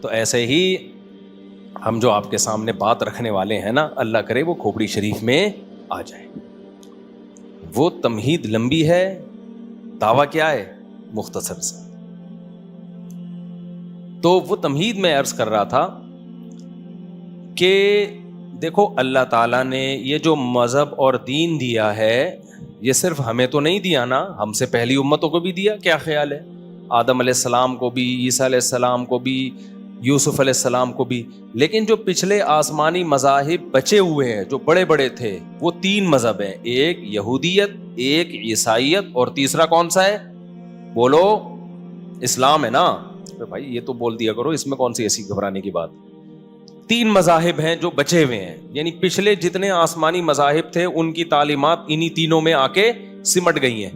تو ایسے ہی ہم جو آپ کے سامنے بات رکھنے والے ہیں نا، اللہ کرے وہ کھوپڑی شریف میں آ جائے. وہ تمہید لمبی ہے، دعویٰ کیا ہے مختصر سا. تو وہ تمہید میں عرض کر رہا تھا کہ دیکھو اللہ تعالیٰ نے یہ جو مذہب اور دین دیا ہے یہ صرف ہمیں تو نہیں دیا نا، ہم سے پہلی امتوں کو بھی دیا. کیا خیال ہے؟ آدم علیہ السلام کو بھی، عیسیٰ علیہ السلام کو بھی، یوسف علیہ السلام کو بھی. لیکن جو پچھلے آسمانی مذاہب بچے ہوئے ہیں جو بڑے بڑے تھے وہ 3 مذہب ہیں، ایک یہودیت، ایک عیسائیت، اور تیسرا کون سا ہے؟ بولو. اسلام ہے نا. بھائی یہ تو بول دیا کرو، اس میں کون سی ایسی گھبرانے کی بات. 3 مذاہب ہیں جو بچے ہوئے ہیں، یعنی پچھلے جتنے آسمانی مذاہب تھے ان کی تعلیمات انہی تینوں میں آ کے سمٹ گئی ہیں.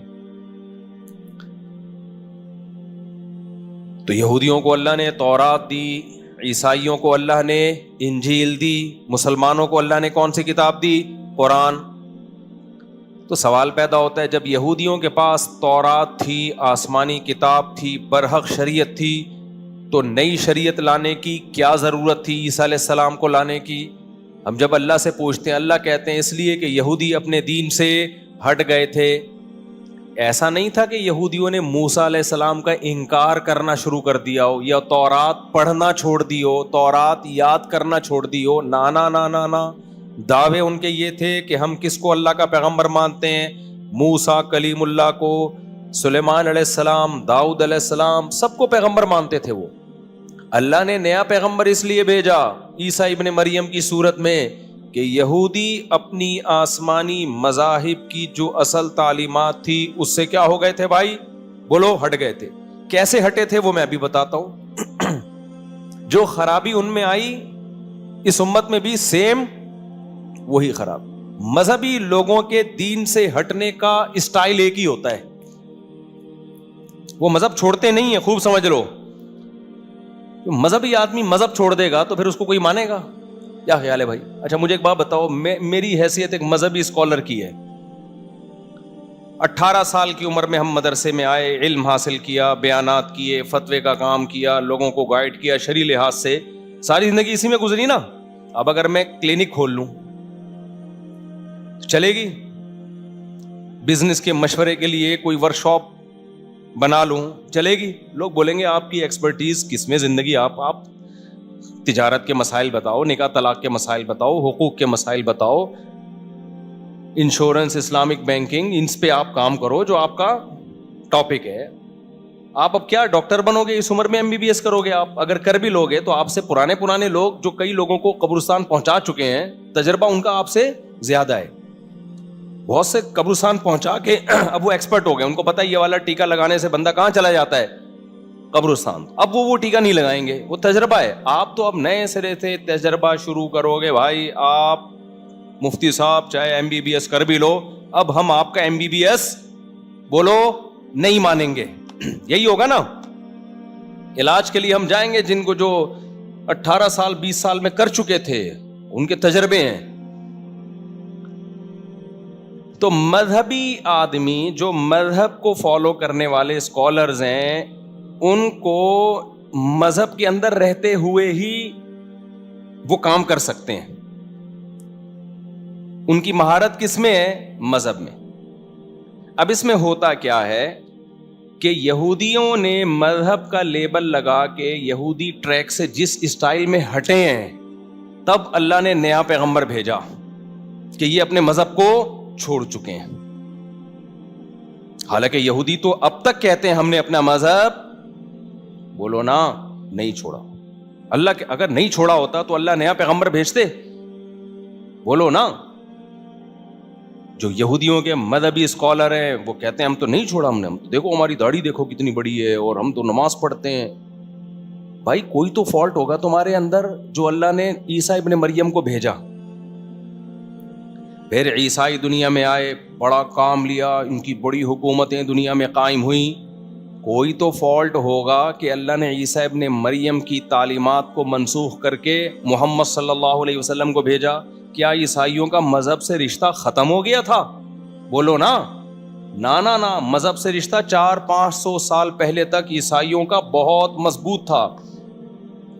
تو یہودیوں کو اللہ نے تورات دی، عیسائیوں کو اللہ نے انجیل دی، مسلمانوں کو اللہ نے کون سی کتاب دی؟ قرآن. تو سوال پیدا ہوتا ہے جب یہودیوں کے پاس تورات تھی، آسمانی کتاب تھی، برحق شریعت تھی، تو نئی شریعت لانے کی کیا ضرورت تھی عیسیٰ علیہ السلام کو لانے کی؟ ہم جب اللہ سے پوچھتے ہیں اللہ کہتے ہیں اس لیے کہ یہودی اپنے دین سے ہٹ گئے تھے. ایسا نہیں تھا کہ یہودیوں نے موسیٰ علیہ السلام کا انکار کرنا شروع کر دیا ہو یا تورات پڑھنا چھوڑ دی ہو، تورات یاد کرنا چھوڑ دی ہو. نا نا نا نا نا، دعوے ان کے یہ تھے کہ ہم کس کو اللہ کا پیغمبر مانتے ہیں؟ موسیٰ کلیم اللہ کو، سلیمان علیہ السلام، داؤد علیہ السلام، سب کو پیغمبر مانتے تھے. وہ اللہ نے نیا پیغمبر اس لیے بھیجا عیسیٰ ابن مریم کی صورت میں کہ یہودی اپنی آسمانی مذاہب کی جو اصل تعلیمات تھی اس سے کیا ہو گئے تھے بھائی؟ بولو، ہٹ گئے تھے. کیسے ہٹے تھے وہ میں ابھی بتاتا ہوں. جو خرابی ان میں آئی اس امت میں بھی سیم وہی خراب. مذہبی لوگوں کے دین سے ہٹنے کا اسٹائل ایک ہی ہوتا ہے، وہ مذہب چھوڑتے نہیں ہیں. خوب سمجھ لو، مذہبی آدمی مذہب چھوڑ دے گا تو پھر اس کو کوئی مانے گا؟ کیا خیال ہے بھائی؟ اچھا مجھے ایک بات بتاؤ، میری حیثیت ایک مذہبی اسکالر کی ہے. 18 سال کی عمر میں ہم مدرسے میں آئے، علم حاصل کیا، بیانات کیے، فتوے کا کام کیا، لوگوں کو گائیڈ کیا شرعی لحاظ سے. ساری زندگی اسی میں گزری نا. اب اگر میں کلینک کھول لوں چلے گی؟ بزنس کے مشورے کے لیے کوئی ورک شاپ بنا لوں چلے گی؟ لوگ بولیں گے آپ کی ایکسپرٹیز کس میں زندگی، آپ تجارت کے مسائل بتاؤ، نکاح طلاق کے مسائل بتاؤ، حقوق کے مسائل بتاؤ، انشورنس، اسلامک بینکنگ، ان پہ آپ کام کرو جو آپ کا ٹاپک ہے. آپ اب کیا ڈاکٹر بنو گے اس عمر میں؟ MBBS کرو گے آپ؟ اگر کر بھی لوگے تو آپ سے پرانے لوگ جو کئی لوگوں کو قبرستان پہنچا چکے ہیں، تجربہ ان کا آپ سے زیادہ ہے. بہت سے قبرستان پہنچا کے اب وہ ایکسپرٹ ہو گئے، ان کو پتا ہے یہ والا ٹیکا لگانے سے بندہ کہاں چلا جاتا ہے؟ قبرستان. اب وہ ٹیکا نہیں لگائیں گے، وہ تجربہ ہے. آپ تو اب نئے سرے سے تجربہ شروع کرو گے بھائی. آپ مفتی صاحب چاہے MBBS کر بھی لو، اب ہم آپ کا MBBS بولو نہیں مانیں گے. یہی ہوگا نا. علاج کے لیے ہم جائیں گے جن کو جو 18 سال 20 سال میں کر چکے تھے، ان کے تجربے ہیں. تو مذہبی آدمی جو مذہب کو فالو کرنے والے اسکالرز ہیں، ان کو مذہب کے اندر رہتے ہوئے ہی وہ کام کر سکتے ہیں. ان کی مہارت کس میں ہے؟ مذہب میں. اب اس میں ہوتا کیا ہے کہ یہودیوں نے مذہب کا لیبل لگا کے یہودی ٹریک سے جس اسٹائل میں ہٹے ہیں، تب اللہ نے نیا پیغمبر بھیجا کہ یہ اپنے مذہب کو چھوڑ چکے ہیں. حالانکہ یہودی تو اب تک کہتے ہیں ہم نے اپنا مذہب، بولو نا، نہیں چھوڑا. اللہ کے اگر نہیں چھوڑا ہوتا تو اللہ نیا پیغمبر بھیجتے؟ بولو نا. جو یہودیوں کے مذہبی اسکالر ہیں وہ کہتے ہیں ہم تو نہیں چھوڑا، ہم نے دیکھو ہماری داڑھی دیکھو کتنی بڑی ہے اور ہم تو نماز پڑھتے ہیں. بھائی کوئی تو فالٹ ہوگا تمہارے اندر جو اللہ نے عیسیٰ ابن مریم کو بھیجا. پھر عیسائی دنیا میں آئے، بڑا کام لیا، ان کی بڑی حکومتیں دنیا میں قائم ہوئیں. کوئی تو فالٹ ہوگا کہ اللہ نے عیسیٰ ابن مریم کی تعلیمات کو منسوخ کر کے محمد صلی اللہ علیہ وسلم کو بھیجا. کیا عیسائیوں کا مذہب سے رشتہ ختم ہو گیا تھا؟ بولو نا. نا نا نا، مذہب سے رشتہ 400-500 سال پہلے تک عیسائیوں کا بہت مضبوط تھا.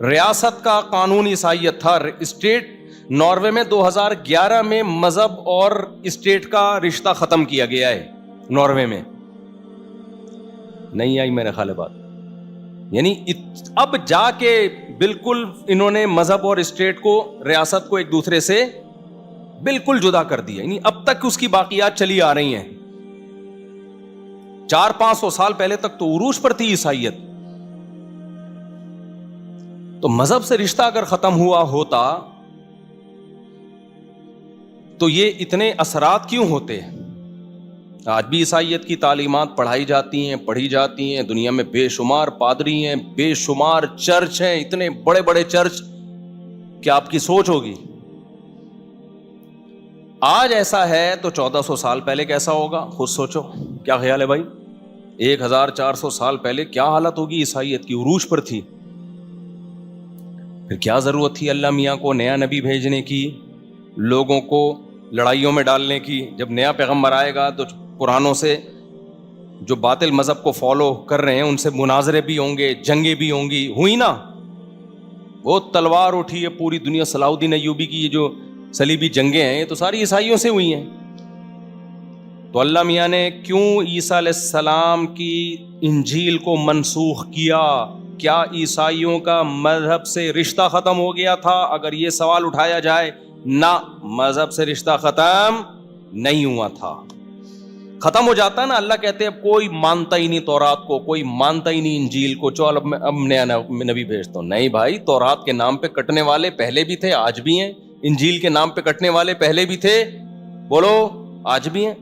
ریاست کا قانون عیسائیت تھا. اسٹیٹ ناروے میں 2011 میں مذہب اور اسٹیٹ کا رشتہ ختم کیا گیا ہے. ناروے میں نہیں آئی میرے خیال بات. یعنی اب جا کے بالکل انہوں نے مذہب اور اسٹیٹ کو, ریاست کو ایک دوسرے سے بالکل جدا کر دیا. یعنی اب تک اس کی باقیات چلی آ رہی ہیں. 400-500 سال پہلے تک تو عروج پر تھی عیسائیت. تو مذہب سے رشتہ اگر ختم ہوا ہوتا تو یہ اتنے اثرات کیوں ہوتے؟ آج بھی عیسائیت کی تعلیمات پڑھائی جاتی ہیں, پڑھی جاتی ہیں. دنیا میں بے شمار پادری ہیں, بے شمار چرچ ہیں, اتنے بڑے بڑے چرچ. کیا آپ کی سوچ ہوگی آج ایسا ہے تو 1400 سال پہلے کیسا ہوگا؟ خود سوچو. کیا خیال ہے بھائی؟ 1400 سال پہلے کیا حالت ہوگی؟ عیسائیت کی عروج پر تھی. پھر کیا ضرورت تھی اللہ میاں کو نیا نبی بھیجنے کی, لوگوں کو لڑائیوں میں ڈالنے کی؟ جب نیا پیغمبر آئے گا تو پرانوں سے جو باطل مذہب کو فالو کر رہے ہیں ان سے مناظرے بھی ہوں گے, جنگیں بھی ہوں گی. ہوئی نا, وہ تلوار اٹھی ہے پوری دنیا. صلاح الدین ایوبی کی یہ جو صلیبی جنگیں ہیں یہ تو ساری عیسائیوں سے ہوئی ہیں. تو اللہ میاں نے کیوں عیسیٰ علیہ السلام کی انجیل کو منسوخ کیا؟ کیا عیسائیوں کا مذہب سے رشتہ ختم ہو گیا تھا؟ اگر یہ سوال اٹھایا جائے, نہ, مذہب سے رشتہ ختم نہیں ہوا تھا. ختم ہو جاتا ہے نا. اللہ کہتے ہیں کوئی مانتا ہی نہیں تورات کو, کوئی مانتا ہی نہیں انجیل کو, چل اب نیا نبی بھیجتا ہوں. نہیں بھائی, تورات کے نام پہ کٹنے والے پہلے بھی تھے, آج بھی ہیں. انجیل کے نام پہ کٹنے والے پہلے بھی تھے, بولو, آج بھی ہیں.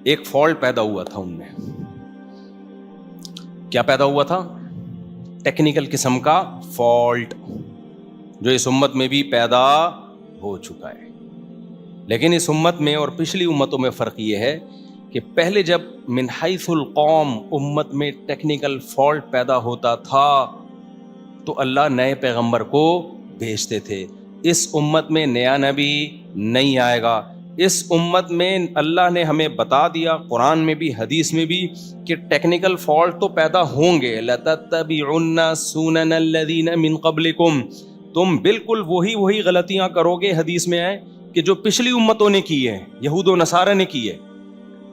ایک فالٹ پیدا ہوا تھا ان میں. کیا پیدا ہوا تھا؟ ٹیکنیکل قسم کا فالٹ, جو اس امت میں بھی پیدا ہو چکا ہے. لیکن اس امت میں اور پچھلی امتوں میں فرق یہ ہے کہ پہلے جب من حیث القوم امت میں ٹیکنیکل فالٹ پیدا ہوتا تھا تو اللہ نئے پیغمبر کو بھیجتے تھے. اس امت میں نیا نبی نہیں آئے گا. اس امت میں اللہ نے ہمیں بتا دیا قرآن میں بھی حدیث میں بھی کہ ٹیکنیکل فالٹ تو پیدا ہوں گے. لَتَتَّبِعُنَّ سُنَنَ الَّذِينَ مِن قَبْلِكُمْ, تم بالکل وہی غلطیاں کرو گے. حدیث میں ہے کہ جو پچھلی امتوں نے کی ہے, یہود و نصارہ نے کی ہے.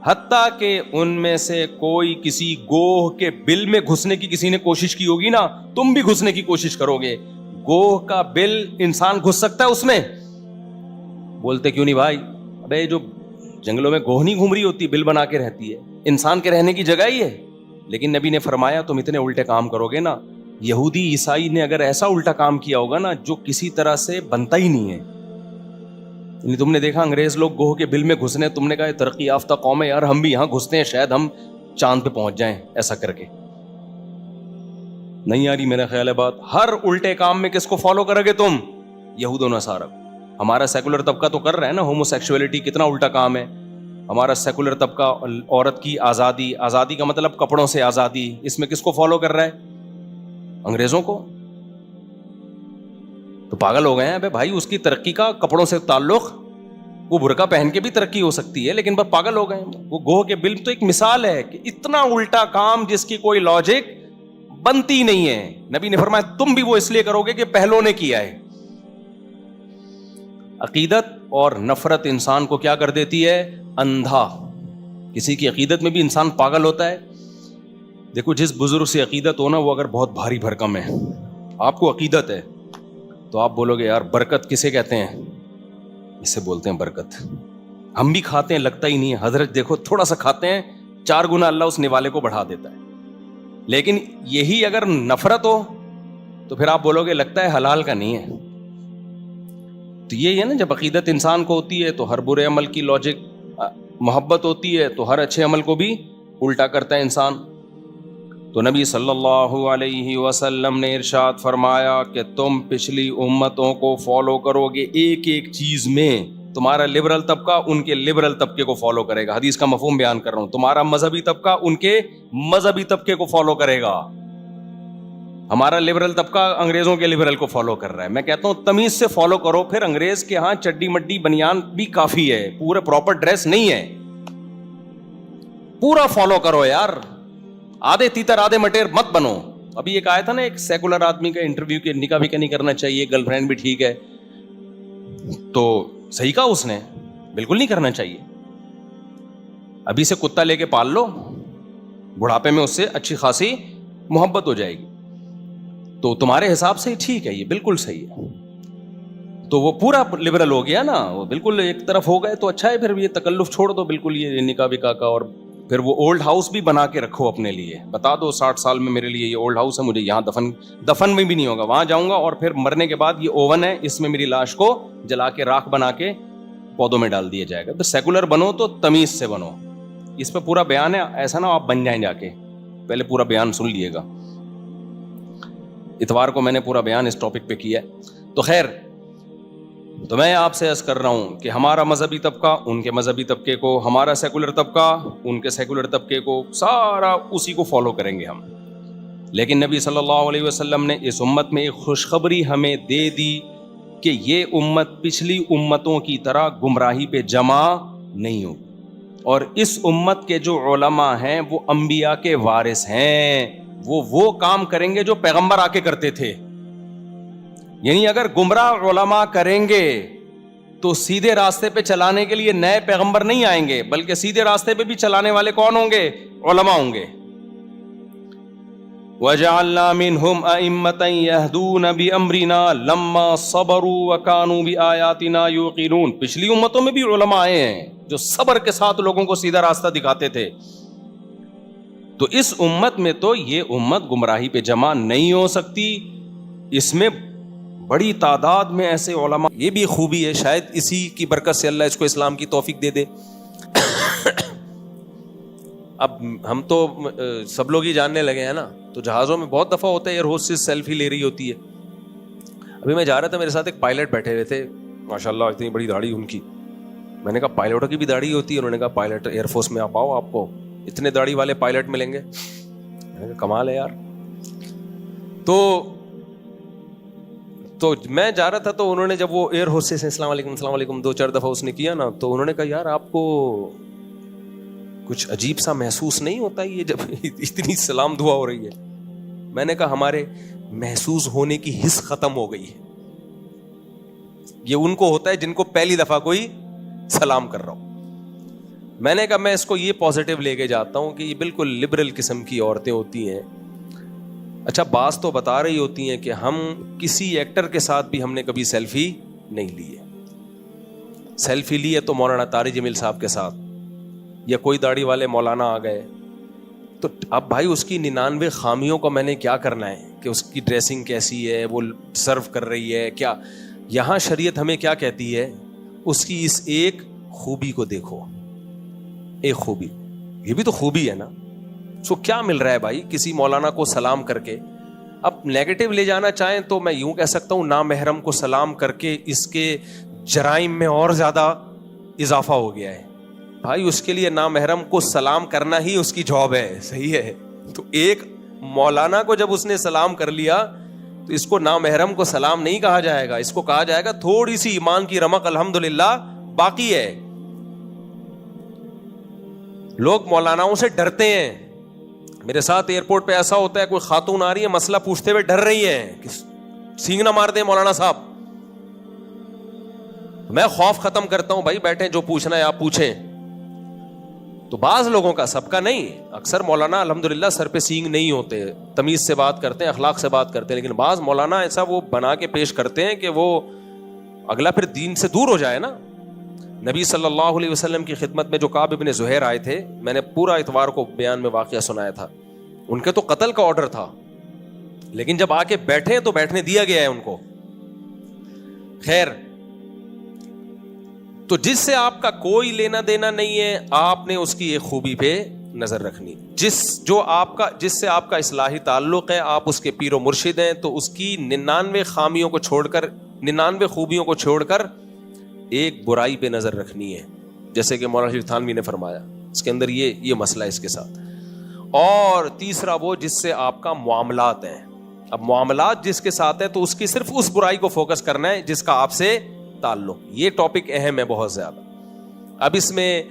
حتیٰ کہ ان میں سے کوئی کسی گوہ کے بل میں گھسنے کی کسی نے کوشش کی ہوگی نا, تم بھی گھسنے کی کوشش کرو گے. گوہ کا بل انسان گھس سکتا ہے اس میں؟ بولتے کیوں نہیں بھائی؟ ابے جو جنگلوں میں گوہ نہیں گھوم رہی ہوتی, بل بنا کے رہتی ہے, انسان کے رہنے کی جگہ ہی ہے. لیکن نبی نے فرمایا تم اتنے الٹے کام کرو گے نا. یہودی عیسائی نے اگر ایسا الٹا کام کیا ہوگا نا جو کسی طرح سے بنتا ہی نہیں ہے. یعنی تم نے دیکھا انگریز لوگ گوہ کے بل میں گھسنے, تم نے کہا ترقی یافتہ قوم ہے یار, ہم بھی یہاں گھستے ہیں, شاید ہم چاند پہ پہنچ جائیں ایسا کر کے. نہیں آ رہی میرا خیال ہے بات؟ ہر الٹے کام میں کس کو فالو کرو گے تم؟ یہود و نصارہ. ہمارا سیکولر طبقہ تو کر رہا ہے نا, ہومو سیکشولیٹی کتنا الٹا کام ہے. ہمارا سیکولر طبقہ عورت کی آزادی, آزادی کا مطلب کپڑوں سے آزادی, اس میں کس کو فالو کر رہا ہے؟ انگریزوں کو. تو پاگل ہو گئے ہیں ابے بھائی. اس کی ترقی کا کپڑوں سے تعلق, وہ برقع پہن کے بھی ترقی ہو سکتی ہے, لیکن بس پاگل ہو گئے ہیں. وہ گوہ کے بل تو ایک مثال ہے کہ اتنا الٹا کام جس کی کوئی لاجک بنتی نہیں ہے. نبی نے فرمایا تم بھی وہ اس لیے کرو گے کہ پہلوں نے کیا ہے. عقیدت اور نفرت انسان کو کیا کر دیتی ہے؟ اندھا. کسی کی عقیدت میں بھی انسان پاگل ہوتا ہے. دیکھو جس بزرگ سے عقیدت ہو نا, وہ اگر بہت بھاری بھرکم ہے, آپ کو عقیدت ہے تو آپ بولو گے یار برکت کسے کہتے ہیں؟ اسے بولتے ہیں برکت. ہم بھی کھاتے ہیں, لگتا ہی نہیں ہے. حضرت دیکھو تھوڑا سا کھاتے ہیں, 4 گنا اللہ اس نوالے کو بڑھا دیتا ہے. لیکن یہی اگر نفرت ہو تو پھر آپ بولو گے لگتا ہے حلال کا نہیں ہے. تو یہ ہے نا, جب عقیدت انسان کو ہوتی ہے تو ہر برے عمل کی لاجک, محبت ہوتی ہے تو ہر اچھے عمل کو بھی الٹا کرتا ہے انسان. تو نبی صلی اللہ علیہ وسلم نے ارشاد فرمایا کہ تم پچھلی امتوں کو فالو کرو گے ایک ایک چیز میں. تمہارا لبرل طبقہ ان کے لبرل طبقے کو فالو کرے گا, حدیث کا مفہوم بیان کر رہا ہوں. تمہارا مذہبی طبقہ ان کے مذہبی طبقے کو فالو کرے گا. ہمارا لبرل طبقہ انگریزوں کے لبرل کو فالو کر رہا ہے. میں کہتا ہوں تمیز سے فالو کرو. پھر انگریز کے ہاں چڈی مڈی بنیان بھی کافی ہے, پورے پراپر ڈریس نہیں ہے. پورا فالو کرو یار, آدھے تیتر آدھے مٹیر مت بنو. ابھی ایک آیا تھا نا ایک سیکولر آدمی کا انٹرویو کہ نکاح بھی نہیں کرنا چاہیے, گرل فرینڈ بھی ٹھیک ہے, تو صحیح کہا اس نے, بالکل نہیں کرنا چاہیے. ابھی سے کتا لے کے پال لو, بڑھاپے میں اس سے اچھی خاصی محبت ہو جائے گی, تو تمہارے حساب سے ٹھیک ہے, یہ بالکل صحیح ہے. تو وہ پورا لبرل ہو گیا نا, وہ بالکل ایک طرف ہو گئے تو اچھا ہے. پھر یہ تکلف چھوڑ دو بالکل, یہ نکاح بکا کا. اور پھر وہ اولڈ ہاؤس بھی بنا کے رکھو اپنے لیے, بتا دو 60 سال میں میرے لیے یہ اولڈ ہاؤس ہے, مجھے یہاں دفن میں بھی نہیں ہوگا, وہاں جاؤں گا. اور پھر مرنے کے بعد یہ اوون ہے, اس میں میری لاش کو جلا کے راکھ بنا کے پودوں میں ڈال دیا جائے گا. تو سیکولر بنو تو تمیز سے بنو. اس پہ پورا بیان ہے, ایسا نہ آپ بن جائیں جا کے, پہلے پورا بیان سن لیے گا. اتوار کو میں نے پورا بیان اس ٹاپک پہ کیا ہے. تو خیر, تو میں آپ سے عرض کر رہا ہوں کہ ہمارا مذہبی طبقہ ان کے مذہبی طبقے کو, ہمارا سیکولر طبقہ ان کے سیکولر طبقے کو, سارا اسی کو فالو کریں گے ہم. لیکن نبی صلی اللہ علیہ وسلم نے اس امت میں ایک خوشخبری ہمیں دے دی کہ یہ امت پچھلی امتوں کی طرح گمراہی پہ جمع نہیں ہوگی. اور اس امت کے جو علماء ہیں وہ انبیاء کے وارث ہیں, وہ کام کریں گے جو پیغمبر آ کے کرتے تھے. یعنی اگر گمراہ علماء کریں گے تو سیدھے راستے پہ چلانے کے لیے نئے پیغمبر نہیں آئیں گے, بلکہ سیدھے راستے پہ بھی چلانے والے کون ہوں گے؟ علماء ہوں گے. وَجَعَلْنَا مِنْهُمْ أَئِمَّةً يَهْدُونَ بِأَمْرِنَا لَمَّا صَبَرُوا وَكَانُوا بِآيَاتِنَا يُوقِنُونَ. پچھلی امتوں میں بھی علماء آئے ہیں جو صبر کے ساتھ لوگوں کو سیدھا راستہ دکھاتے تھے. تو اس امت میں تو یہ امت گمراہی پہ جمع نہیں ہو سکتی. اس میں بڑی تعداد میں ایسے علماء, یہ بھی خوبی ہے, شاید اسی کی برکت سے اللہ اس کو اسلام کی توفیق دے دے. اب ہم تو سب لوگ ہی جاننے لگے ہیں نا, تو جہازوں میں بہت دفعہ ہوتا ہے ایئر ہوسٹس سیلفی لے رہی ہوتی ہے. ابھی میں جا رہا تھا, میرے ساتھ ایک پائلٹ بیٹھے ہوئے تھے, ماشاءاللہ اتنی بڑی داڑھی ان کی. میں نے کہا پائلٹوں کی بھی داڑھی ہوتی ہے؟ انہوں نے کہا پائلٹ ایئر فورس میں آپ آؤ, آپ کو اتنے داڑھی والے پائلٹ ملیں گے. میں نے کہا کمال ہے یار. تو میں جا رہا تھا, تو انہوں نے جب وہ ایئر ہوسٹس سے السلام علیکم 2-4 دفعہ اس نے کیا نا, تو انہوں نے کہا یار آپ کو کچھ عجیب سا محسوس نہیں ہوتا یہ جب اتنی سلام دعا ہو رہی ہے؟ میں نے کہا ہمارے محسوس ہونے کی حس ختم ہو گئی ہے. یہ ان کو ہوتا ہے جن کو پہلی دفعہ کوئی سلام کر رہا ہوں. میں نے کہا میں اس کو یہ پازیٹیو لے کے جاتا ہوں کہ یہ بالکل لبرل قسم کی عورتیں ہوتی ہیں. اچھا, بعض تو بتا رہی ہوتی ہیں کہ ہم کسی ایکٹر کے ساتھ بھی ہم نے کبھی سیلفی نہیں لی ہے. سیلفی لی ہے تو مولانا طارق جمیل صاحب کے ساتھ, یا کوئی داڑھی والے مولانا آ گئے. تو اب بھائی اس کی 99 خامیوں کو میں نے کیا کرنا ہے کہ اس کی ڈریسنگ کیسی ہے, وہ سرو کر رہی ہے کیا. یہاں شریعت ہمیں کیا کہتی ہے, اس کی اس ایک خوبی کو دیکھو. ایک خوبی, یہ بھی تو خوبی ہے نا. سو کیا مل رہا ہے بھائی کسی مولانا کو سلام کر کے؟ اب نیگیٹو لے جانا چاہیں تو میں یوں کہہ سکتا ہوں, نامحرم کو سلام کر کے اس کے جرائم میں اور زیادہ اضافہ ہو گیا ہے. بھائی اس کے لیے نامحرم کو سلام کرنا ہی اس کی جاب ہے, صحیح ہے. تو ایک مولانا کو جب اس نے سلام کر لیا تو اس کو نامحرم کو سلام نہیں کہا جائے گا, اس کو کہا جائے گا تھوڑی سی ایمان کی رمق الحمدللہ باقی ہے. لوگ مولاناؤں سے ڈرتے ہیں. میرے ساتھ ایئرپورٹ پہ ایسا ہوتا ہے, کوئی خاتون آ رہی ہے مسئلہ پوچھتے ہوئے ڈر رہی ہے کہ سینگ نہ مار دیں مولانا صاحب. میں خوف ختم کرتا ہوں, بھائی بیٹھیں, جو پوچھنا ہے آپ پوچھیں. تو بعض لوگوں کا, سب کا نہیں, اکثر مولانا الحمدللہ سر پہ سینگ نہیں ہوتے, تمیز سے بات کرتے ہیں, اخلاق سے بات کرتے ہیں. لیکن بعض مولانا ایسا وہ بنا کے پیش کرتے ہیں کہ وہ اگلا پھر دین سے دور ہو جائے نا. نبی صلی اللہ علیہ وسلم کی خدمت میں جو کعب ابن زہیر آئے تھے, میں نے پورا اتوار کو بیان میں واقعہ سنایا تھا. ان کے تو قتل کا آرڈر تھا, لیکن جب آ کے بیٹھے تو بیٹھنے دیا گیا ہے ان کو. خیر, تو جس سے آپ کا کوئی لینا دینا نہیں ہے, آپ نے اس کی ایک خوبی پہ نظر رکھنی. جس سے آپ کا اصلاحی تعلق ہے, آپ اس کے پیر و مرشد ہیں, تو اس کی 99 خامیوں کو چھوڑ کر, 99 خوبیوں کو چھوڑ کر ایک برائی پہ نظر رکھنی ہے. جیسے کہ مولانا شریف تھانوی نے فرمایا, اس کے اندر یہ مسئلہ ہے اس کے ساتھ. اور تیسرا وہ جس سے آپ کا معاملات ہیں. اب معاملات جس کے ساتھ ہے تو اس کی صرف اس برائی کو فوکس کرنا ہے جس کا آپ سے تعلق. یہ ٹاپک اہم ہے بہت زیادہ. اب اس میں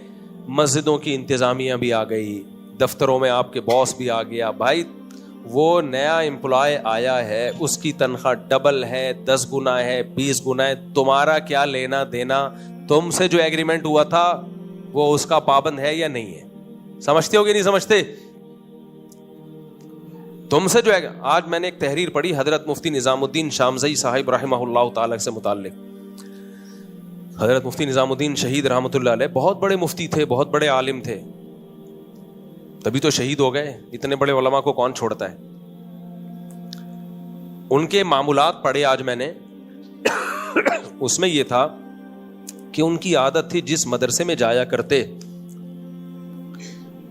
مسجدوں کی انتظامیہ بھی آ گئی, دفتروں میں آپ کے باس بھی آ گیا. بھائی وہ نیا امپلائے آیا ہے, اس کی تنخواہ ڈبل ہے, 10 گنا ہے, 20 گنا ہے, تمہارا کیا لینا دینا؟ تم سے جو ایگریمنٹ ہوا تھا وہ اس کا پابند ہے یا نہیں ہے؟ سمجھتے ہو کہ نہیں سمجھتے؟ تم سے جو ہے, آج میں نے ایک تحریر پڑھی حضرت مفتی نظام الدین شامزئی صاحب رحمہ اللہ تعالی سے متعلق. حضرت مفتی نظام الدین شہید رحمۃ اللہ علیہ بہت بڑے مفتی تھے, بہت بڑے عالم تھے, تبھی تو شہید ہو گئے. اتنے بڑے علماء کو کون چھوڑتا ہے؟ ان کے معمولات پڑھے آج میں نے. اس میں یہ تھا کہ ان کی عادت تھی جس مدرسے میں جایا کرتے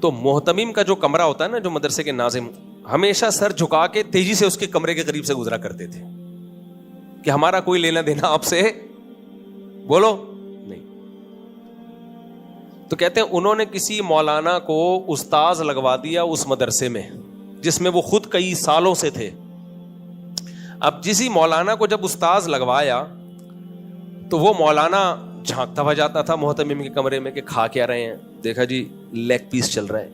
تو محتمم کا جو کمرہ ہوتا ہے نا, جو مدرسے کے ناظم, ہمیشہ سر جھکا کے تیزی سے اس کے کمرے کے قریب سے گزرا کرتے تھے کہ ہمارا کوئی لینا دینا آپ سے بولو نہیں. تو کہتے ہیں انہوں نے کسی مولانا کو استاذ لگوا دیا اس مدرسے میں جس میں وہ خود کئی سالوں سے تھے. اب جسی مولانا کو جب استاذ لگوایا تو وہ مولانا جھانکتا ہوا جاتا تھا محتمم کے کمرے میں کہ کھا کیا رہے ہیں؟ دیکھا جی لیگ پیس چل رہا ہے.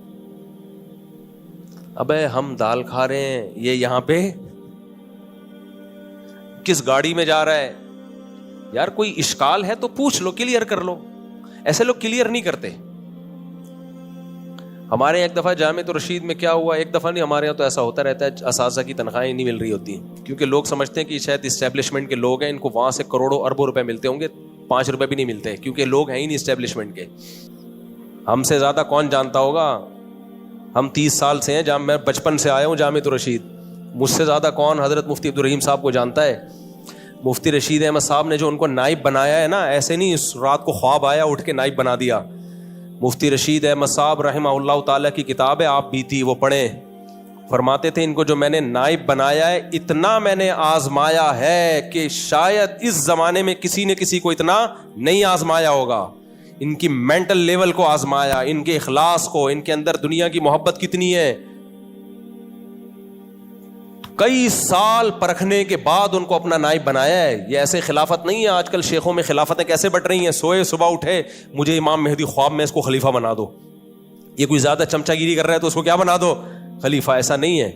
ابے ہم دال کھا رہے ہیں, یہ یہاں پہ کس گاڑی میں جا رہا ہے؟ یار کوئی اشکال ہے تو پوچھ لو, کلیئر کر لو. ایسے لوگ کلیئر نہیں کرتے. ہمارے ایک دفعہ جامعۃ الرشید میں کیا ہوا, ایک دفعہ نہیں, ہمارے یہاں تو ایسا ہوتا رہتا ہے, اساتذہ کی تنخواہیں نہیں مل رہی ہوتی ہیں کیونکہ لوگ سمجھتے ہیں کہ شاید اسٹیبلشمنٹ کے لوگ ہیں, ان کو وہاں سے کروڑوں اربوں روپے ملتے ہوں گے, 5 روپے بھی نہیں ملتے کیونکہ لوگ ہیں ہی نہیں اسٹیبلشمنٹ کے. ہم سے زیادہ کون جانتا ہوگا؟ ہم 30 سال سے ہیں, میں بچپن سے آیا ہوں جامعۃ الرشید. مجھ سے زیادہ کون حضرت مفتی عبدالرحیم صاحب کو جانتا ہے؟ مفتی رشید احمد صاحب نے جو ان کو نائب بنایا ہے نا, ایسے نہیں رات کو خواب آیا اٹھ کے نائب بنا دیا. مفتی رشید احمد صاحب رحمہ اللہ تعالیٰ کی کتاب ہے, آپ بھی تھی وہ پڑھیں. فرماتے تھے ان کو جو میں نے نائب بنایا ہے اتنا میں نے آزمایا ہے کہ شاید اس زمانے میں کسی نے کسی کو اتنا نہیں آزمایا ہوگا. ان کی مینٹل لیول کو آزمایا, ان کے اخلاص کو, ان کے اندر دنیا کی محبت کتنی ہے. کئی سال پرکھنے کے بعد ان کو اپنا نائب بنایا ہے. یہ ایسے خلافت نہیں ہے. آج کل شیخوں میں خلافتیں کیسے بٹ رہی ہیں, سوئے صبح اٹھے مجھے امام مہدی خواب میں اس کو خلیفہ بنا دو. یہ کوئی زیادہ چمچا گیری کر رہا ہے تو اس کو کیا بنا دو؟ خلیفہ. ایسا نہیں ہے.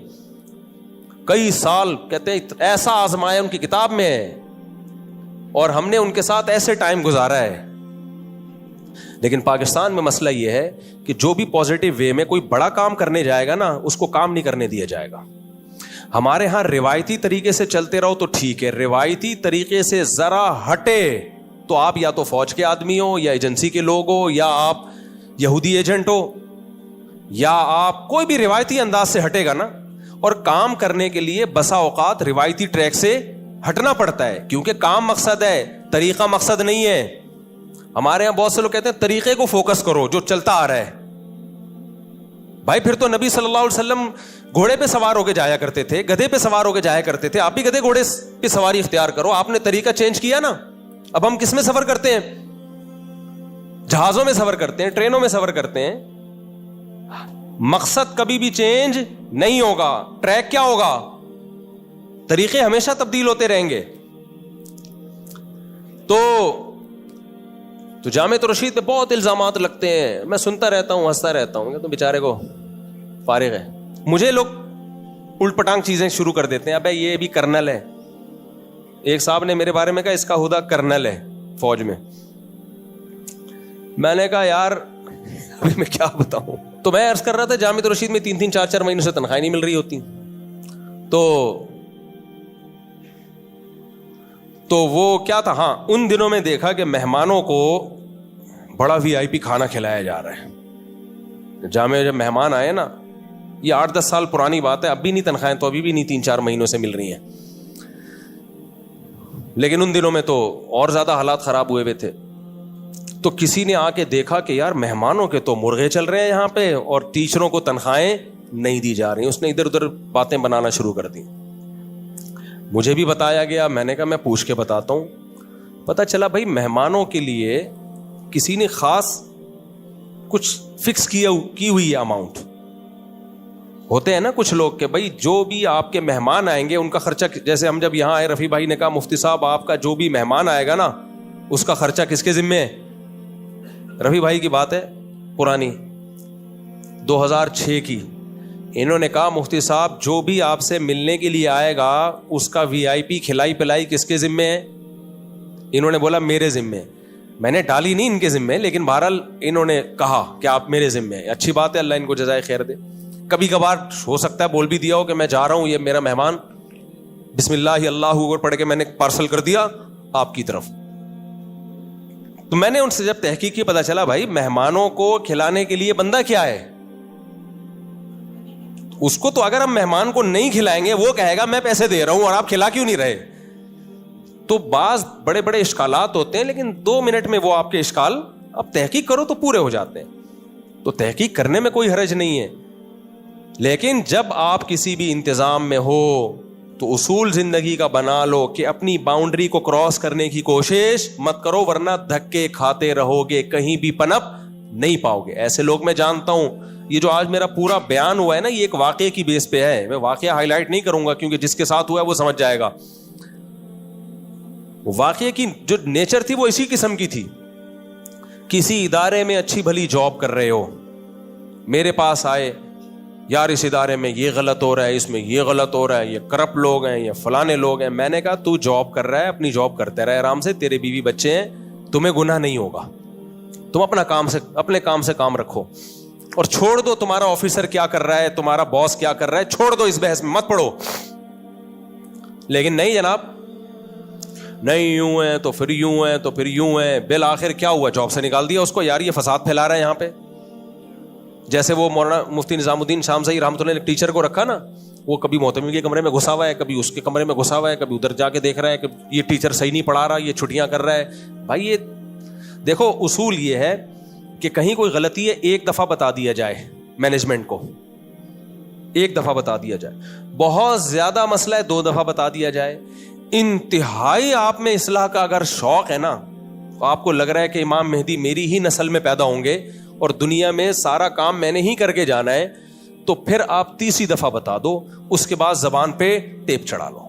کئی سال کہتے ہیں ایسا آزمایا ان کی کتاب میں ہے, اور ہم نے ان کے ساتھ ایسے ٹائم گزارا ہے. لیکن پاکستان میں مسئلہ یہ ہے کہ جو بھی پازیٹیو وے میں کوئی بڑا کام کرنے جائے گا نا, اس کو کام نہیں کرنے دیا جائے گا. ہمارے ہاں روایتی طریقے سے چلتے رہو تو ٹھیک ہے, روایتی طریقے سے ذرا ہٹے تو آپ یا تو فوج کے آدمی ہو, یا ایجنسی کے لوگ ہو, یا آپ یہودی ایجنٹ ہو, یا آپ کوئی بھی روایتی انداز سے ہٹے گا نا, اور کام کرنے کے لیے بسا اوقات روایتی ٹریک سے ہٹنا پڑتا ہے کیونکہ کام مقصد ہے, طریقہ مقصد نہیں ہے. ہمارے یہاں بہت سے لوگ کہتے ہیں طریقے کو فوکس کرو جو چلتا آ رہا ہے. بھائی پھر تو نبی صلی اللہ علیہ وسلم گھوڑے پہ سوار ہو کے جایا کرتے تھے, گدھے پہ سوار ہو کے جایا کرتے تھے. آپ بھی گدھے گھوڑے پہ سواری اختیار کرو. آپ نے طریقہ چینج کیا نا. اب ہم کس میں سفر کرتے ہیں؟ جہازوں میں سفر کرتے ہیں, ٹرینوں میں سفر کرتے ہیں. مقصد کبھی بھی چینج نہیں ہوگا. ٹریک کیا ہوگا؟ طریقے ہمیشہ تبدیل ہوتے رہیں گے. تو جامعۃ الرشید پہ بہت الزامات لگتے ہیں. میں سنتا رہتا ہوں, ہنستا رہتا ہوں, تو بیچارے کو فارغ ہے. مجھے لوگ الٹ پٹانگ چیزیں شروع کر دیتے ہیں. ابے یہ بھی کرنل ہے. ایک صاحب نے میرے بارے میں کہا اس کا خدا کرنل ہے فوج میں. میں نے کہا یار ابھی میں کیا بتاؤں. تو میں عرض کر رہا تھا جامعۃ الرشید میں 3-3 4-4 مہینوں سے تنخواہیں نہیں مل رہی ہوتی. تو وہ کیا تھا, ہاں ان دنوں میں دیکھا کہ مہمانوں کو بڑا VIP کھانا کھلایا جا رہا ہے. جامعہ جب مہمان آئے نا, یہ 8-10 سال پرانی بات ہے, اب بھی نہیں تنخواہیں تو ابھی بھی نہیں 3-4 مہینوں سے مل رہی ہیں. لیکن ان دنوں میں تو اور زیادہ حالات خراب ہوئے ہوئے تھے. تو کسی نے آ کے دیکھا کہ یار مہمانوں کے تو مرغے چل رہے ہیں یہاں پہ, اور ٹیچروں کو تنخواہیں نہیں دی جا رہی. اس نے ادھر ادھر باتیں بنانا شروع کر دی. مجھے بھی بتایا گیا, میں نے کہا میں پوچھ کے بتاتا ہوں. پتہ چلا بھائی مہمانوں کے لیے کسی نے خاص کچھ فکس کی ہوئی ہے اماؤنٹ. ہوتے ہیں نا کچھ لوگ کہ بھائی جو بھی آپ کے مہمان آئیں گے ان کا خرچہ, جیسے ہم جب یہاں آئے رفیع بھائی نے کہا مفتی صاحب آپ کا جو بھی مہمان آئے گا نا اس کا خرچہ کس کے ذمے ہے؟ رفیع بھائی کی بات ہے پرانی 2006 کی. انہوں نے کہا مفتی صاحب جو بھی آپ سے ملنے کے لیے آئے گا اس کا VIP کھلائی پلائی کس کے ذمے ہے؟ انہوں نے بولا میرے ذمے. میں نے ڈالی نہیں ان کے ذمے, لیکن بہرحال انہوں نے کہا کہ آپ میرے ذمے ہیں. اچھی بات ہے, اللہ ان کو جزائے خیر دے. کبھی کبھار ہو سکتا ہے بول بھی دیا ہو کہ میں جا رہا ہوں, یہ میرا مہمان, بسم اللہ اللہ اکبر پڑھ کے میں نے پارسل کر دیا آپ کی طرف. تو میں نے ان سے جب تحقیق کی پتا چلا بھائی مہمانوں کو کھلانے کے لیے بندہ کیا ہے. اس کو تو اگر ہم مہمان کو نہیں کھلائیں گے وہ کہے گا میں پیسے دے رہا ہوں اور آپ کھلا کیوں نہیں رہے. تو بعض بڑے بڑے اشکالات ہوتے ہیں, لیکن 2 منٹ میں وہ آپ کے اشکال اب تحقیق کرو تو پورے ہو جاتے ہیں. تو تحقیق کرنے میں کوئی حرج نہیں ہے, لیکن جب آپ کسی بھی انتظام میں ہو تو اصول زندگی کا بنا لو کہ اپنی باؤنڈری کو کراس کرنے کی کوشش مت کرو, ورنہ دھکے کھاتے رہو گے, کہیں بھی پنپ نہیں پاؤ گے. ایسے لوگ میں جانتا ہوں. یہ جو آج میرا پورا بیان ہوا ہے نا, یہ ایک واقعے کی بیس پہ ہے. میں واقعہ ہائی لائٹ نہیں کروں گا کیونکہ جس کے ساتھ ہوا ہے وہ سمجھ جائے گا. واقعے کی جو نیچر تھی وہ اسی قسم کی تھی. کسی ادارے میں اچھی بھلی جاب کر رہے ہو, میرے پاس آئے, یار اس ادارے میں یہ غلط ہو رہا ہے, اس میں یہ غلط ہو رہا ہے, یہ کرپٹ لوگ ہیں, یہ فلانے لوگ ہیں. میں نے کہا تو جاب کر رہا ہے, اپنی جاب کرتے رہے آرام سے, تیرے بیوی بچے ہیں, تمہیں گناہ نہیں ہوگا. تم اپنے کام سے کام رکھو اور چھوڑ دو تمہارا آفیسر کیا کر رہا ہے, تمہارا باس کیا کر رہا ہے, چھوڑ دو, اس بحث میں مت پڑو. لیکن نہیں جناب, نہیں یوں ہے تو پھر یوں ہے تو پھر یوں ہے. بالآخر کیا ہوا, جاب سے نکال دیا اس کو. یار یہ فساد پھیلا رہا ہے یہاں پہ. جیسے وہ مولانا مفتی نظام الدین شامزئی رحمۃ اللہ نے ٹیچر کو رکھا نا, وہ کبھی محتمی کے کمرے میں گھسا ہوا ہے, کبھی اس کے کمرے میں گھسا ہوا ہے, کبھی ادھر جا کے دیکھ رہا ہے کہ یہ ٹیچر صحیح نہیں پڑھا رہا, یہ چھٹیاں کر رہا ہے. بھائی یہ دیکھو اصول یہ ہے کہ کہیں کوئی غلطی ہے ایک دفعہ بتا دیا جائے مینجمنٹ کو, ایک دفعہ بتا دیا جائے. بہت زیادہ مسئلہ ہے 2 دفعہ بتا دیا جائے. انتہائی آپ میں اصلاح کا اگر شوق ہے نا, تو آپ کو لگ رہا ہے کہ امام مہدی میری ہی نسل میں پیدا ہوں گے اور دنیا میں سارا کام میں نے ہی کر کے جانا ہے, تو پھر آپ 30 دفعہ بتا دو, اس کے بعد زبان پہ ٹیپ چڑھا لو.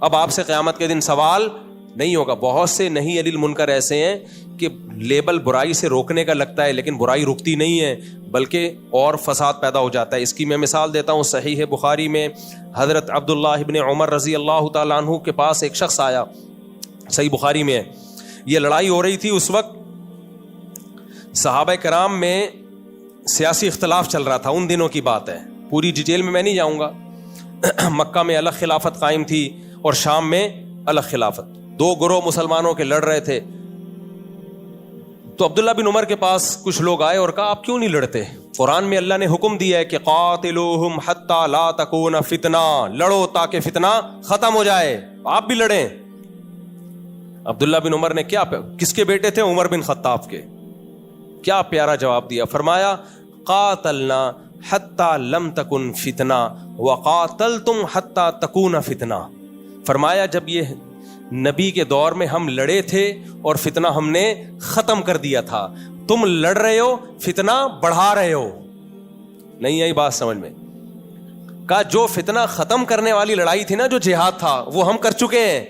اب آپ سے قیامت کے دن سوال نہیں ہوگا. بہت سے نہیں علی المنکر ایسے ہیں کہ لیبل برائی سے روکنے کا لگتا ہے, لیکن برائی رکتی نہیں ہے بلکہ اور فساد پیدا ہو جاتا ہے. اس کی میں مثال دیتا ہوں. صحیح بخاری میں حضرت عبداللہ ابن عمر رضی اللہ تعالیٰ عنہ کے پاس ایک شخص آیا, صحیح بخاری میں ہے. یہ لڑائی ہو رہی تھی اس وقت, صحابہ کرام میں سیاسی اختلاف چل رہا تھا, ان دنوں کی بات ہے, پوری ڈیٹیل میں نہیں جاؤں گا. مکہ میں الگ خلافت قائم تھی اور شام میں الگ خلافت, 2 گروہ مسلمانوں کے لڑ رہے تھے. تو عبداللہ بن عمر کے پاس کچھ لوگ آئے اور کہا آپ کیوں نہیں لڑتے؟ قرآن میں اللہ نے حکم دیا ہے کہ قاتلوہم حتی لا تکون فتنہ, لڑو تاکہ فتنہ ختم ہو جائے, آپ بھی لڑیں. عبداللہ بن عمر نے کس کے بیٹے تھے؟ عمر بن خطاب کے. کیا پیارا جواب دیا, فرمایا قاتلنا حتی لم تکن فتنہ وقاتلتم حتی تکون فتنہ. فرمایا جب یہ نبی کے دور میں ہم لڑے تھے اور فتنہ ہم نے ختم کر دیا تھا, تم لڑ رہے ہو فتنہ بڑھا رہے ہو. نہیں آئی بات سمجھ میں؟ کہا جو فتنہ ختم کرنے والی لڑائی تھی نا, جو جہاد تھا, وہ ہم کر چکے ہیں.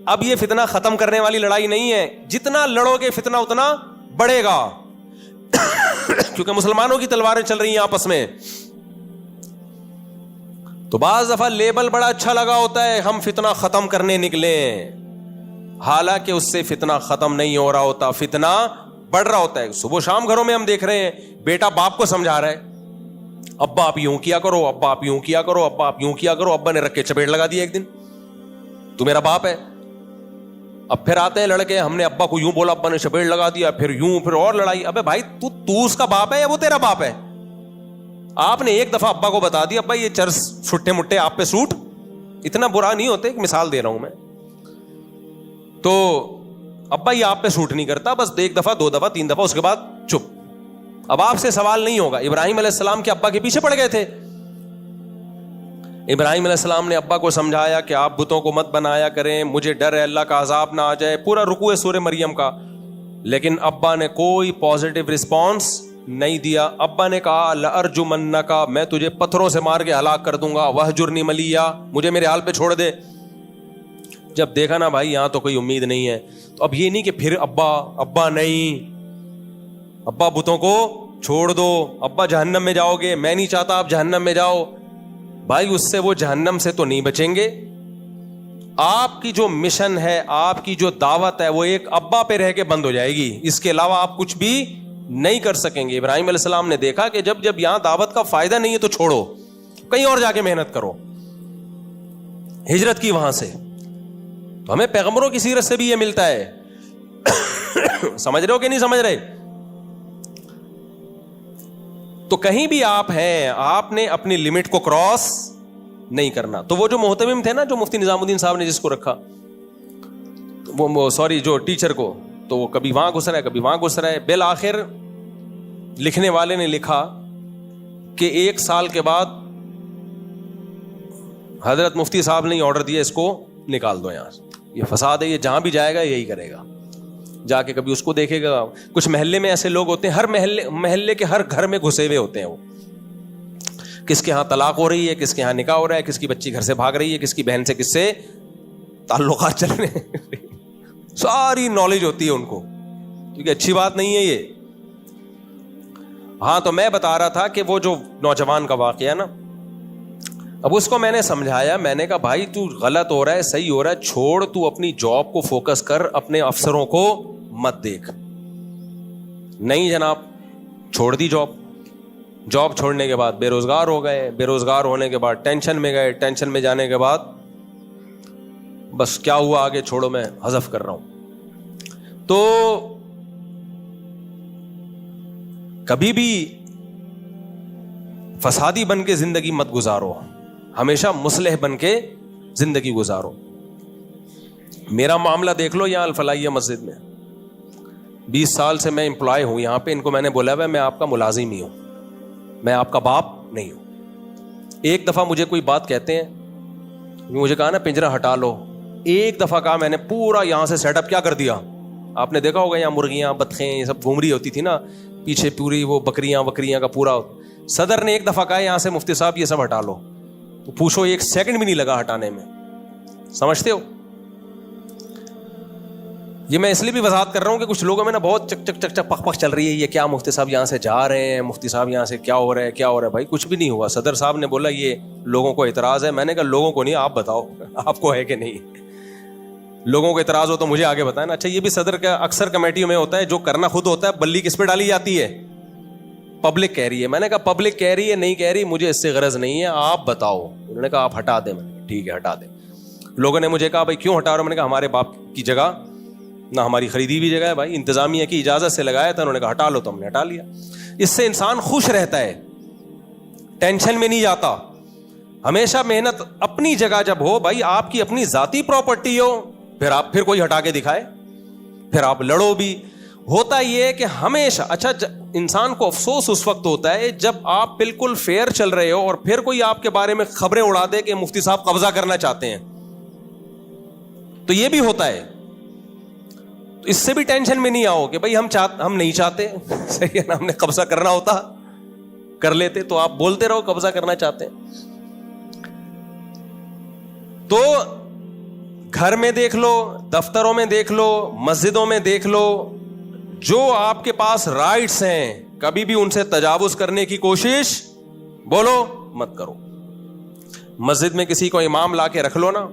اب یہ فتنہ ختم کرنے والی لڑائی نہیں ہے, جتنا لڑو گے فتنہ اتنا بڑھے گا. کیونکہ مسلمانوں کی تلواریں چل رہی ہیں آپس میں. تو بعض دفعہ لیبل بڑا اچھا لگا ہوتا ہے, ہم فتنہ ختم کرنے نکلے, حالانکہ اس سے فتنہ ختم نہیں ہو رہا ہوتا, فتنہ بڑھ رہا ہوتا ہے. صبح شام گھروں میں ہم دیکھ رہے ہیں, بیٹا باپ کو سمجھا رہا ہے, ابا آپ یوں کیا کرو, ابا آپ یوں کیا کرو, ابا آپ یوں کیا کرو. ابا نے رکھ کے چپیٹ لگا دی ایک دن, تو میرا باپ ہے. اب پھر آتے ہیں لڑکے, ہم نے ابا کو یوں بولا, ابا نے چپیٹ لگا دیا, پھر یوں, پھر اور لڑائی. ابے بھائی تو اس کا باپ ہے یا وہ تیرا باپ ہے؟ آپ نے ایک دفعہ ابا کو بتا دیا, ابا یہ چرس چھٹے مٹے آپ پہ سوٹ, اتنا برا نہیں ہوتے, ایک مثال دے رہا ہوں میں. تو ابا یہ آپ پہ سوٹ نہیں کرتا, بس 1 دفعہ 2 دفعہ 3 دفعہ, اس کے بعد چپ. اب آپ سے سوال نہیں ہوگا. ابراہیم علیہ السلام کے ابا کے پیچھے پڑ گئے تھے. ابراہیم علیہ السلام نے ابا کو سمجھایا کہ آپ بتوں کو مت بنایا کریں, مجھے ڈر ہے اللہ کا عذاب نہ آ جائے, پورا رکوع ہے سورہ مریم کا. لیکن ابا نے کوئی پازیٹیو رسپانس نہیں دیا. ابا نے کہا لأرجمنک, میں تجھے پتھروں سے مار کے ہلاک کر دوں گا, وہجرنی ملیا, مجھے میرے حال پہ چھوڑ دے. جب دیکھا نا بھائی یہاں تو کوئی امید نہیں ہے, تو اب یہ نہیں کہ پھر ابا نہیں, ابا بتوں کو چھوڑ دو, ابا جہنم میں جاؤ گے, میں نہیں چاہتا آپ جہنم میں جاؤ. بھائی اس سے وہ جہنم سے تو نہیں بچیں گے. آپ کی جو مشن ہے, آپ کی جو دعوت ہے, وہ ایک ابا پہ رہ کے بند ہو جائے گی, اس کے علاوہ آپ کچھ بھی نہیں کر سکیں گے. ابراہیم علیہ السلام نے دیکھا کہ جب یہاں دعوت کا فائدہ نہیں ہے تو چھوڑو, کہیں اور جا کے محنت کرو, ہجرت کی وہاں سے. تو ہمیں پیغمبروں کی سیرت سے بھی یہ ملتا ہے. سمجھ رہے ہو کہ نہیں سمجھ رہے؟ تو کہیں بھی آپ ہیں, آپ نے اپنی لمٹ کو کراس نہیں کرنا. تو وہ جو محتمم تھے نا, جو مفتی نظام الدین صاحب نے جس کو رکھا, وہ سوری جو ٹیچر کو, تو وہ کبھی وہاں گھس رہا ہے کبھی وہاں گھس رہا ہے. بالآخر لکھنے والے نے لکھا کہ 1 سال کے بعد حضرت مفتی صاحب نے آرڈر دیا اس کو نکال دو یہاں سے, یہ فساد ہے, یہ جہاں بھی جائے گا یہی کرے گا, جا کے کبھی اس کو دیکھے گا. کچھ محلے میں ایسے لوگ ہوتے ہیں, ہر محلے کے ہر گھر میں گھسے ہوئے ہوتے ہیں. وہ کس کے ہاں طلاق ہو رہی ہے, کس کے ہاں نکاح ہو رہا ہے, کس کی بچی گھر سے بھاگ رہی ہے, کس کی بہن سے کس سے تعلقات چل رہے ہیں. ساری نالج ہوتی ہے ان کو, کیونکہ اچھی بات نہیں ہے یہ. ہاں تو میں بتا رہا تھا کہ وہ جو نوجوان کا واقعہ نا, اب اس کو میں نے سمجھایا, میں نے کہا بھائی تو غلط ہو رہا ہے, صحیح ہو رہا ہے, چھوڑ, تو اپنی جاب کو فوکس کر, اپنے افسروں کو مت دیکھ. نہیں جناب, چھوڑ دی جاب. جاب چھوڑنے کے بعد بے روزگار ہو گئے, بے روزگار ہونے کے بعد ٹینشن میں گئے, ٹینشن میں جانے کے بعد بس کیا ہوا آگے چھوڑو, میں حذف کر رہا ہوں. تو کبھی بھی فسادی بن کے زندگی مت گزارو, ہمیشہ مصلح بن کے زندگی گزارو. میرا معاملہ دیکھ لو یہاں الفلاحیہ مسجد میں, 20 سال سے میں امپلائی ہوں یہاں پہ. ان کو میں نے بولا میں آپ کا ملازم ہی ہوں, میں آپ کا باپ نہیں ہوں. ایک دفعہ مجھے کوئی بات کہتے ہیں, مجھے کہا نا پنجرہ ہٹا لو, ایک دفعہ کہا, میں نے پورا یہاں سے سیٹ اپ کیا کر دیا. آپ نے دیکھا ہوگا یہاں مرغیاں بطخیں یہ سب گھوم رہی ہوتی تھی نا پیچھے, پوری وہ بکریاں کا پورا. صدر نے ایک دفعہ کہا یہاں سے مفتی صاحب یہ سب ہٹا لو, تو پوچھو 1 سیکنڈ بھی نہیں لگا ہٹانے میں. سمجھتے ہو؟ یہ میں اس لیے بھی وضاحت کر رہا ہوں کہ کچھ لوگوں میں نا بہت چک چک چک چک پک پک چل رہی ہے, یہ کیا مفتی صاحب یہاں سے جا رہے ہیں, مفتی صاحب یہاں سے کیا ہو رہا ہے, کیا ہو رہا ہے. بھائی کچھ بھی نہیں ہوا. صدر صاحب نے بولا یہ لوگوں کو اعتراض ہے. میں نے کہا لوگوں کو نہیں, آپ بتاؤ آپ کو ہے کہ نہیں. لوگوں کو اعتراض ہو تو مجھے آگے بتائیں نا. اچھا یہ بھی صدر کا اکثر کمیٹیوں میں ہوتا ہے, جو کرنا خود ہوتا ہے بلی کس پہ ڈالی جاتی ہے, پبلک کہہ رہی ہے. میں نے کہا پبلک کہہ رہی ہے نہیں کہہ رہی, مجھے اس سے غرض نہیں ہے, آپ بتاؤ. انہوں نے کہا آپ ہٹا دیں. میں نے کہا ٹھیک ہے ہٹا دیں. لوگوں نے مجھے کہا بھائی کیوں ہٹا رہے ہو. میں نے کہا ہمارے باپ کی جگہ نہ ہماری خریدی بھی جگہ ہے بھائی, انتظامیہ کی اجازت سے لگایا تھا. انہوں نے کہا ہٹا لو, تو ہم نے ہٹا لیا. اس سے انسان خوش رہتا ہے, ٹینشن میں نہیں جاتا. ہمیشہ محنت اپنی جگہ جب ہو بھائی, آپ کی اپنی ذاتی پراپرٹی ہو, پھر کوئی ہٹا کے دکھائے, پھر آپ لڑو بھی. ہوتا یہ کہ ہمیشہ اچھا انسان کو افسوس اس وقت ہوتا ہے جب آپ بالکل فیئر چل رہے ہو اور پھر کوئی آپ کے بارے میں خبریں اڑا دے کہ مفتی صاحب قبضہ کرنا چاہتے ہیں. تو یہ بھی ہوتا ہے. تو اس سے بھی ٹینشن میں نہیں آؤ کہ بھائی ہم نہیں چاہتے, صحیح ہے نا, ہم نے قبضہ کرنا ہوتا کر لیتے. تو آپ بولتے رہو قبضہ کرنا چاہتے ہیں. تو گھر میں دیکھ لو, دفتروں میں دیکھ لو, مسجدوں میں دیکھ لو, جو آپ کے پاس رائٹس ہیں کبھی بھی ان سے تجاوز کرنے کی کوشش بولو مت کرو. مسجد میں کسی کو امام لا کے رکھ لو نا,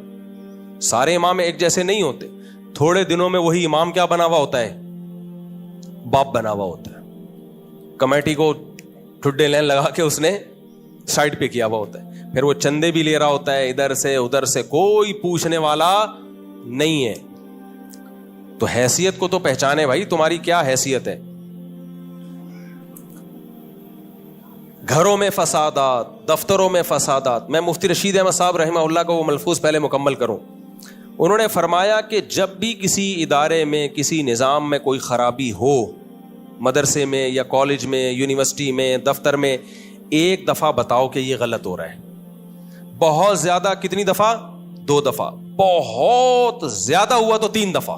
سارے امام ایک جیسے نہیں ہوتے. تھوڑے دنوں میں وہی امام کیا بنا ہوا ہوتا ہے, باپ بنا ہوا ہوتا ہے. کمیٹی کو ٹھڈے لین لگا کے اس نے سائڈ پہ کیا ہوا ہوتا ہے. پھر وہ چندے بھی لے رہا ہوتا ہے ادھر سے ادھر سے, کوئی پوچھنے والا نہیں ہے. تو حیثیت کو تو پہچانے بھائی, تمہاری کیا حیثیت ہے. گھروں میں فسادات, دفتروں میں فسادات. میں مفتی رشید احمد صاحب رحمہ اللہ کو وہ ملفوظ پہلے مکمل کروں. انہوں نے فرمایا کہ جب بھی کسی ادارے میں کسی نظام میں کوئی خرابی ہو, مدرسے میں یا کالج میں, یونیورسٹی میں, دفتر میں, ایک دفعہ بتاؤ کہ یہ غلط ہو رہا ہے. بہت زیادہ کتنی دفعہ؟ 2 دفعہ. بہت زیادہ ہوا تو 3 دفعہ.